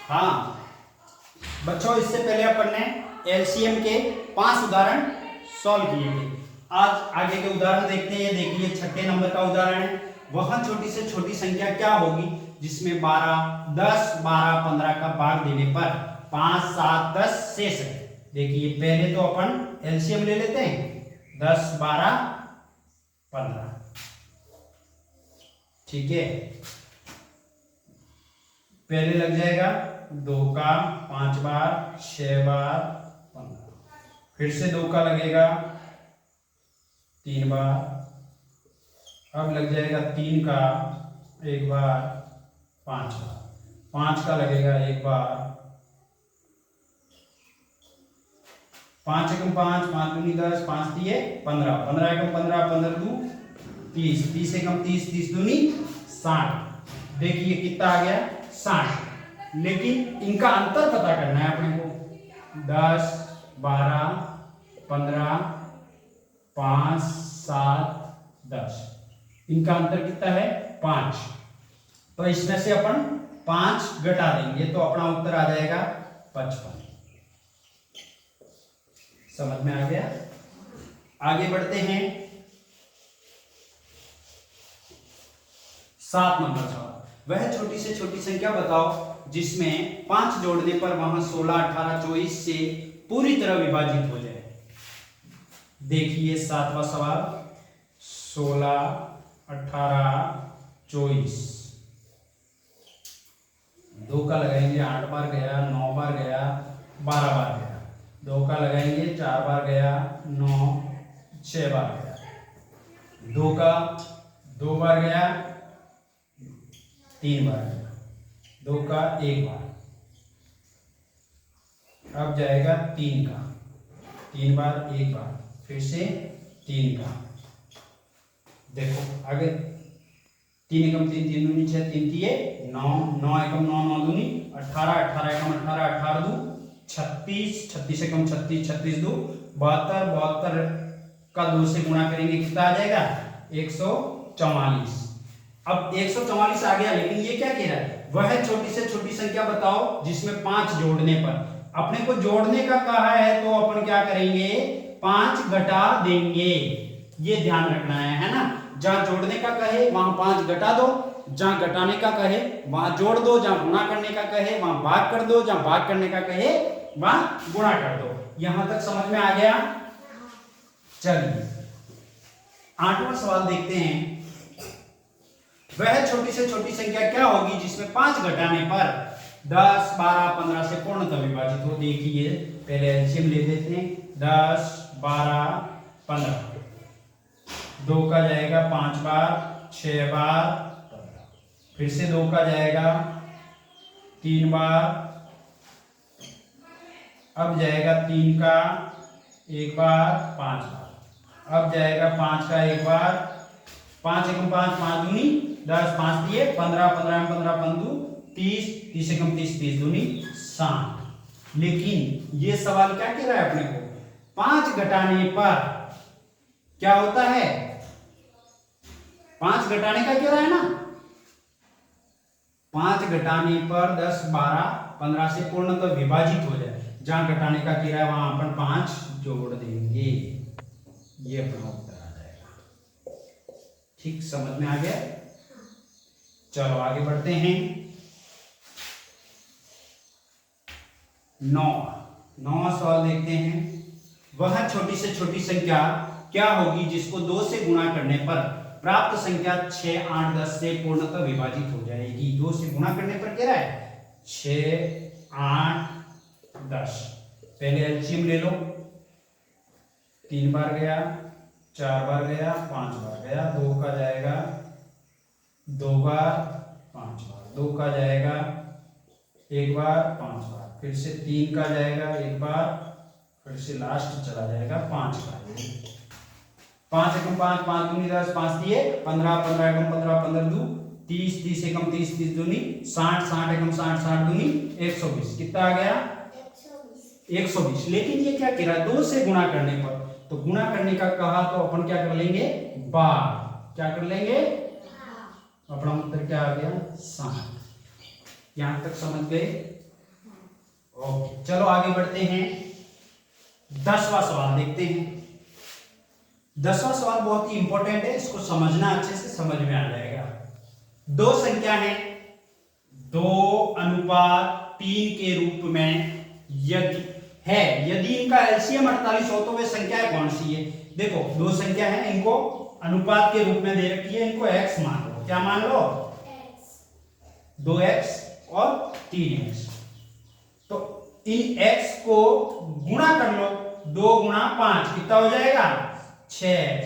हाँ बच्चों, इससे पहले अपन ने एलसीएम के 5 उदाहरण सॉल्व किए थे। आज आगे के उदाहरण देखते हैं। ये देखिए 6 नंबर का उदाहरण है। वह छोटी से छोटी संख्या क्या होगी जिसमें 12, 10, 12, 15 का भाग देने पर 5, 7, 10 शेष है। देखिए पहले तो अपन एलसीएम ले लेते हैं। 10, 12, 15। ठीक है, पहले लग जाएगा 2 का 5 बार, 6 बार, 15। फिर से 2 का लगेगा 3 बार। अब लग जाएगा 3 का 1 बार, 5 बार। 5 का लगेगा 1 बार। 5 एकम 5, 5 दूनी 10, 5 दिए 15, 15 एकम 15, 15 दू 30, 30 एकम 30, 30 दूनी 60। देखिए कितना आ गया 60। लेकिन इनका अंतर पता करना है अपने को। 10, 12, 15, 5, 7, 10, इनका अंतर कितना है 5। तो इसमें से अपन 5 घटा देंगे तो अपना उत्तर आ जाएगा 55। समझ में आ गया। आगे बढ़ते हैं। 7 नंबर सवाल। वह छोटी से छोटी संख्या बताओ जिसमें 5 जोड़ने पर वहां 16, 18, 24 से पूरी तरह विभाजित हो जाए। देखिए 7वां सवाल। 16, 18, 24। 2 का लगाएंगे 8 बार गया, 9 बार गया, 12 बार गया। 2 का लगाएंगे 4 बार गया, 9, 6 बार गया। 2 का 2 बार गया, 3 बार गया। 2 का 1 बार। अब जाएगा 3 का 3 बार, 1 बार, फिर से 3 का। देखो आगे 3 एकम 3, 3 दूनी 6, 3 तिये 9, 9 एकम 9, 9 दूनी 18, 18 एकम 18, 18 दू 36, 36 एकम 36, 36 दू 72, 72 का 2 से गुणा करेंगे कितना आ जाएगा 144। अब 144 आ गया, लेकिन ये क्या कह रहा है, वह छोटी से छोटी संख्या बताओ जिसमें 5 जोड़ने पर। अपने को जोड़ने का कहा है तो अपन क्या करेंगे 5 घटा देंगे। ये ध्यान रखना है ना। जहां जोड़ने का कहे वहां 5 घटा दो, जहां घटाने का कहे वहां जोड़ दो, जहां गुणा करने का कहे वहां भाग कर दो, जहां भाग करने का कहे वहां गुणा कर दो। यहां तक समझ में आ गया। चलिए 8वां सवाल देखते हैं। वह छोटी से छोटी संख्या क्या होगी जिसमें 5 घटाने पर 10, 12, 15 से पूर्णतः विभाजित हो। देखिए पहले एलसीएम ले लेते हैं। 10, 12, 15। 2 का जाएगा 5 बार, 6 बार, 15। फिर से 2 का जाएगा 3 बार। अब जाएगा 3 का 1 बार, 5 बार। अब जाएगा 5 का 1 बार। 5 एकम 5, 5 दूनी 10, 5 दिए 15, 15 15, 15, 30, 30 एकम 30, 30 दूनी 60। लेकिन ये सवाल क्या कह रहा है अपने को, 5 घटाने पर क्या होता है, 5 घटाने का कह रहा है ना। 5 घटाने पर 10, 12, 15 से पूर्णतः विभाजित हो जाए। जहां घटाने का कह रहा है वहां अपन 5 जोड़ देंगे। ये अपना उत्तर आ जाएगा। ठीक समझ में आ गया। चलो आगे बढ़ते हैं। 9वां सवाल देखते हैं। वह छोटी से छोटी संख्या क्या होगी जिसको 2 से गुणा करने पर प्राप्त संख्या 6, 8, 10 से पूर्णतः विभाजित हो जाएगी। 2 से गुणा करने पर क्या है 6, 8, 10। पहले एलसीएम ले लो। 3 बार गया, 4 बार गया, 5 बार गया। 2 का जाएगा 2 बार, 5 बार। 2 का जाएगा 1 बार, 5 बार। फिर से 3 का जाएगा 1 बार, फिर से लास्ट चला जाएगा 5 बार। 5 एकम 5, 5 दूनी 10, 5 दिए 15, 15 एकम 15, 15 दू 30, 30 एकम 30, 30 दूनी 60, 60 एकम 60, 60 दूनी 120। कितना आ गया 120। लेकिन ये क्या कह रहा है 2 से गुणा करने पर, तो गुणा करने का कहा तो अपन क्या कर लेंगे बार। क्या कर लेंगे, अपना उत्तर क्या आ गया 60। यहां तक समझ गए। ओके, चलो आगे बढ़ते हैं। 10वां सवाल देखते हैं। 10वां सवाल बहुत ही इंपॉर्टेंट है, इसको समझना अच्छे से, समझ में आ जाएगा। दो संख्या है 2:3 के रूप में यदि इनका एलसीएम 48 हो तो वे संख्याएं कौन सी है। देखो दो संख्या है, इनको अनुपात के रूप में दे रखी है, इनको x मान लो। क्या मान लो? 2x और 3x। तो इन x को गुणा कर लो, 2 गुणा 5 कितना हो जाएगा? 6x।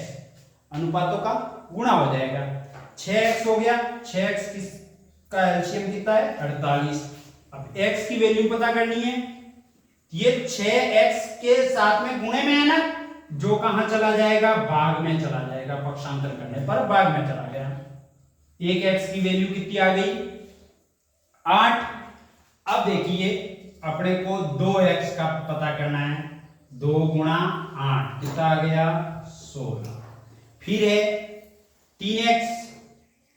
अनुपातों का गुणा हो जाएगा, 6x हो गया। 6x का एलसीएम कितना है? 48। अब x की वैल्यू पता करनी है, ये 6x के साथ में गुणे में है ना, जो कहां चला जाएगा? भाग में चला जाएगा, पक्षांतर करने पर भाग में चला गया। एक x की वैल्यू कितनी आ गई? 8। अब देखिए अपने को 2x का पता करना है, 2 गुणा 8 कितना आ गया? 16। फिर है 3x,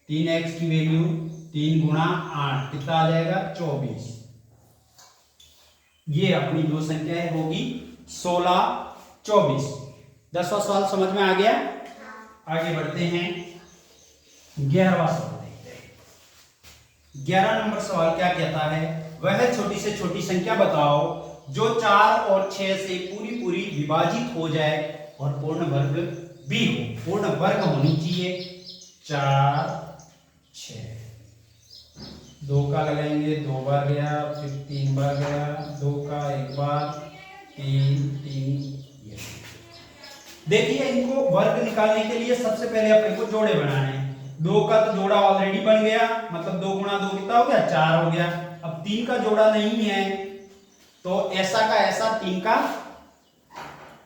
3x की वैल्यू 3 गुणा 8 कितना आ जाएगा? 24। ये अपनी दो संख्याएं होगी 16, 24। 10वां सवाल समझ में आ गया? आगे बढ़ते हैं। 11वां सवाल देखते हैं। 11 नंबर सवाल क्या कहता है? वह छोटी से छोटी संख्या बताओ जो 4 और 6 से पूरी पूरी विभाजित हो जाए और पूर्ण वर्ग भी हो। पूर्ण वर्ग होनी चाहिए 4, 6। 2 का लगाएंगे, 2 बार गया, फिर 3 बार गया, 2 का 1 बार, 3, 3। देखिए इनको वर्ग निकालने के लिए सबसे पहले अपने को जोड़े बनाने हैं। 2 का तो जोड़ा ऑलरेडी बन गया, मतलब 2 गुणा 2 कितना हो गया? 4 हो गया। अब 3 का जोड़ा नहीं है तो ऐसा का ऐसा 3 का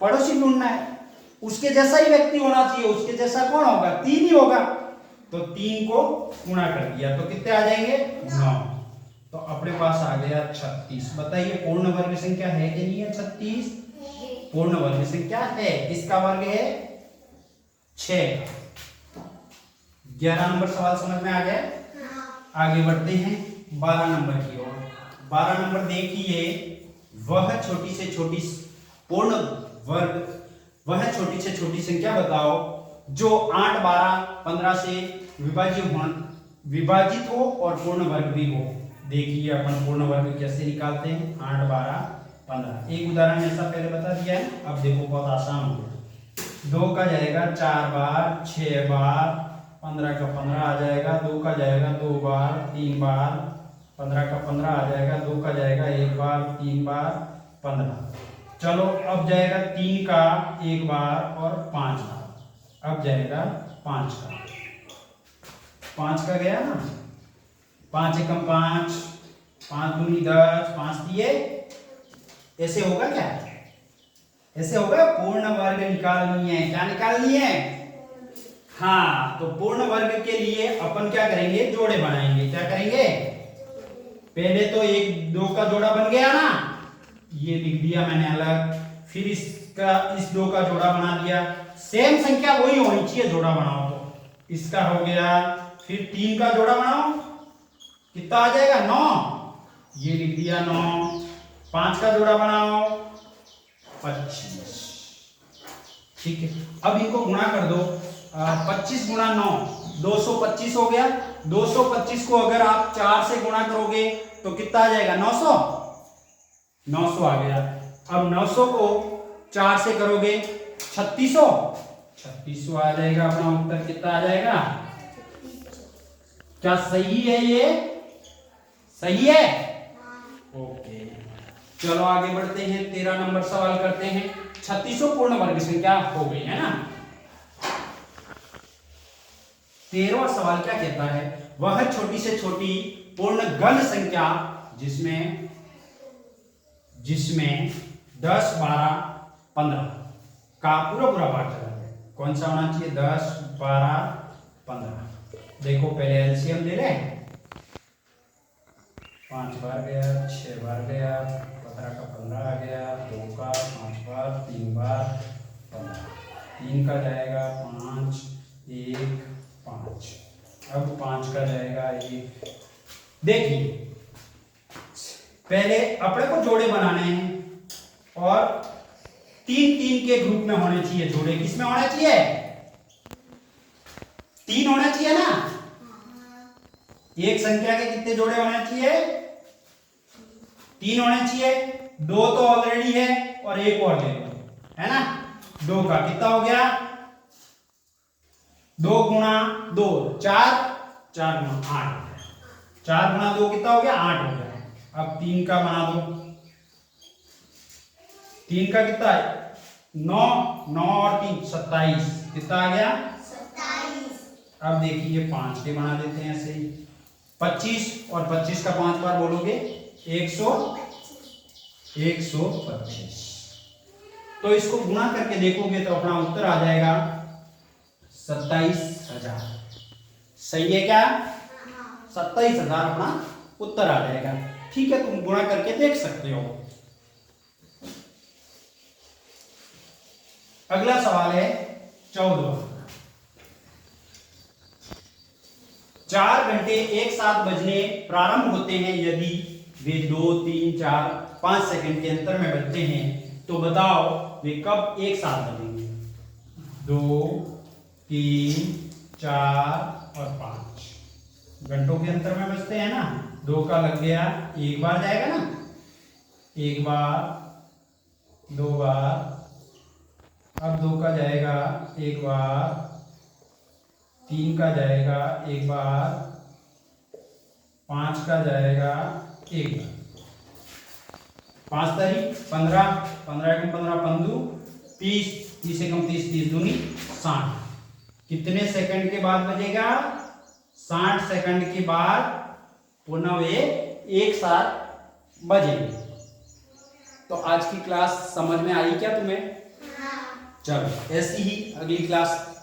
पड़ोसी ढूंढना है, उसके जैसा ही व्यक्ति होना चाहिए। उसके जैसा कौन होगा? 3 ही होगा। तो 3 को गुणा कर दिया तो कितने आ जाएंगे? 9। तो अपने पास आ गया 36। बताइए पूर्ण वर्ग संख्या है कि नहीं है? 36 पूर्ण वर्ग संख्या है। इसका वर्ग है 6। 11 नंबर सवाल समझ में आ गया? आगे बढ़ते हैं 12 नंबर की ओर। 12 नंबर देखिए, वह छोटी से छोटी पूर्ण वर्ग, वह छोटी से छोटी संख्या बताओ जो 8, 12, 15 से विभाजित हो और पूर्ण वर्ग भी हो। देखिए अपन पूर्ण वर्ग कैसे निकालते हैं? 8, 12, 15। एक उदाहरण ऐसा पहले बता दिया है, अब देखो बहुत आसान हो गया। 2 का जाएगा 4 बार, 6 बार, 15 का 15 आ जाएगा। 2 का जाएगा 2 बार, 3 बार, 15 का 15 आ जाएगा। 2 का जाएगा 1 बार, 3 बार, 15। चलो अब जाएगा 3 का 1 बार और 5 बार। अब जाएगा 5 का, 5 का गया ना, 5 एकम 5, 5 दूनी 10, 5 दिए। ऐसे होगा क्या? ऐसे होगा? पूर्ण वर्ग निकालनी है। क्या निकालनी है? हाँ, तो पूर्ण वर्ग के लिए अपन क्या करेंगे? जोड़े बनाएंगे। क्या करेंगे? पहले तो 1, 2 का जोड़ा बन गया ना, ये लिख दिया मैंने अलग। फिर इसका इस 2 का जोड़ा बना दिया। सेम संख्या वही होनी चाहिए, जोड़ा बनाओ तो इसका हो गया। फिर 3 का जोड़ा बनाओ, कितना आ जाएगा? 9। ये लिख दिया 9। 5 का जोड़ा बनाओ, 25। ठीक है, अब इनको गुणा कर दो। 25 गुणा 9 225 हो गया। 225 को अगर आप 4 से गुणा करोगे तो कितना आ जाएगा? 900। 900 आ गया। अब 900 को 4 से करोगे 3600। 3600 आ जाएगा। अपना उत्तर कितना आ जाएगा? क्या सही है? ये सही है? ओके, चलो आगे बढ़ते हैं। 13 नंबर सवाल करते हैं। 3600 पूर्ण वर्ग संख्या हो गई है ना। 13वां सवाल क्या कहता है? वह छोटी से छोटी पूर्ण गण संख्या जिसमें 10, 12, 15 का पूरा भाग चला है, कौन सा होना चाहिए? 10, 12, 15। देखो पहले एलसीएम ले लें। 5 बार गया, 6 बार गया, 15 का 15 आ गया। 2 का 5 बार, 3 बार, 15। 3 का जाएगा 5, 1, 5। अब 5 का जाएगा 1। देखिए पहले अपने को जोड़े बनाने हैं और 3-3 के ग्रुप में होने चाहिए जोड़े। किसमें होने चाहिए? 3 होने चाहिए ना। एक संख्या के कितने जोड़े होने चाहिए? 3 होने चाहिए। 2 तो ऑलरेडी है और एक और ले लो, है ना। 2 का कितना हो गया? 2 गुणा 2 4, 4 गुणा 8, 4 गुणा 2 कितना हो गया? 8 हो गया। अब 3 का बना दो। 3 का कितना है? 9, 9 और 3 27, कितना आ गया? 27। अब देखिए 5 के बना देते हैं ऐसे ही। 25 और 25 का 5 बार बोलोगे 125। तो इसको गुणा करके देखोगे तो अपना उत्तर आ जाएगा 27,000। सही है क्या? 27,000 अपना उत्तर आ जाएगा। ठीक है, तुम गुणा करके देख सकते हो। अगला सवाल है 14। 4 घंटे एक साथ बजने प्रारंभ होते हैं यदि वे 2, 3, 4, 5 सेकंड के अंतर में बजते हैं तो बताओ वे कब एक साथ बजेंगे? 2, 3, 4 और 5 घंटों के अंतर में बजते हैं ना। 2 का लग गया, एक बार जाएगा ना, एक बार, 2 बार, अब 2 का जाएगा एक बार, 3 का जाएगा एक बार, 5 का जाएगा एक बार। 5 तारीख 15, 15 एकम 15, 15, 30, 30 एकम 30, 30 दूनी 60। कितने सेकंड के बाद बजेगा? 60 सेकंड के बाद पुनः वे एक साथ बजेंगे। तो आज की क्लास समझ में आई क्या तुम्हें? चलो ऐसी ही अगली क्लास